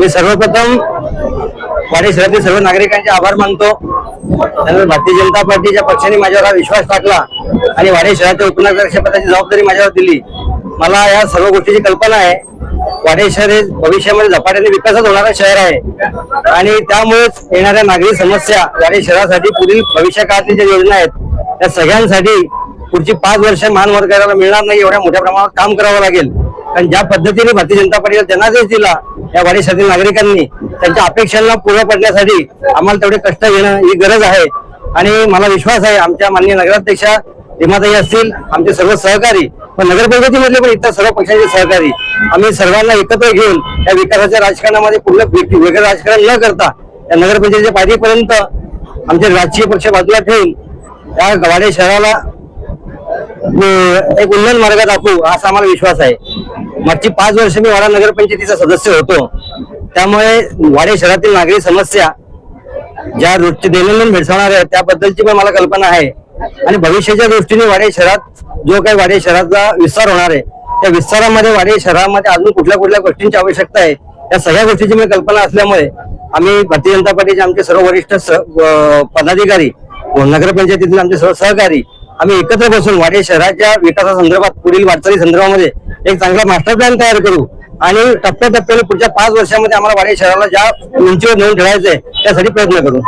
मी सर्वप्रथम वाडी शहरातील सर्व नागरिकांचे आभार मानतो। त्यानंतर भारतीय जनता पार्टीच्या पक्षाने माझ्यावर हा विश्वास टाकला आणि वाडी शहराच्या उपनगराध्यक्षपदाची जबाबदारी माझ्यावर दिली। मला या सर्व गोष्टीची कल्पना आहे। वाडी शहर हे भविष्यामध्ये झपाट्याने विकासात होणारं शहर आहे आणि त्यामुळेच येणाऱ्या नागरिक समस्या वाडी शहरासाठी पुढील भविष्य काळातील ज्या योजना आहेत त्या सगळ्यांसाठी पुढची 5 वर्ष महानगराला मिळणार नाही एवढ्या मोठ्या प्रमाणात काम करावं लागेल। कारण ज्या पद्धतीने भारतीय जनता पार्टीला जनादेश दिला या वाडी शहरातील नागरिकांनी त्यांच्या अपेक्षांना पूर्ण पडण्यासाठी आम्हाला तेवढे कष्ट घेणं ही गरज आहे। आणि मला विश्वास आहे आमच्या माननीय नगराध्यक्षा हेमाताई असतील, आमचे सर्व सहकारी व नगरपंचायतीमधले पण इतर सर्व पक्षांचे सहकारी आम्ही सर्वांना एकत्र घेऊन या विकासाच्या राजकारणामध्ये पूर्ण वेगळं राजकारण न करता या नगरपंचायतीच्या पातळीपर्यंत आमचे राजकीय पक्ष बाजूला ठेवून या वाडी शहराला एक उन्नत मार्ग दाखवू असा आम्हाला विश्वास आहे। मागची 5 वर्ष मी वाडा नगरपंचायतीचा सदस्य होतो, त्यामुळे वाडी शहरातील नागरिक समस्या ज्या रोजचे दैनंदिन भेडसावणार आहे त्याबद्दलची पण मला कल्पना आहे। आणि भविष्याच्या दृष्टीने वाडी शहरात जो काही वाडी शहराचा विस्तार होणार आहे त्या विस्तारामध्ये वाडी शहरामध्ये अजून कुठल्या गोष्टींची आवश्यकता आहे त्या सगळ्या गोष्टीची मी कल्पना असल्यामुळे आम्ही भारतीय जनता पार्टीचे आमचे सर्व वरिष्ठ पदाधिकारी व नगरपंचायतीतील आमचे सर्व सहकारी आम्ही एकत्र बसून वाडी शहराच्या विकासासंदर्भात पुढील वाटचाली संदर्भामध्ये एक चांगला मास्टर प्लॅन तयार करू आणि टप्प्याटप्प्याने पुढच्या 5 वर्षामध्ये आम्हाला वाडी शहराला ज्या उंचीवर नेऊन ठेवायचंय त्यासाठी प्रयत्न करू।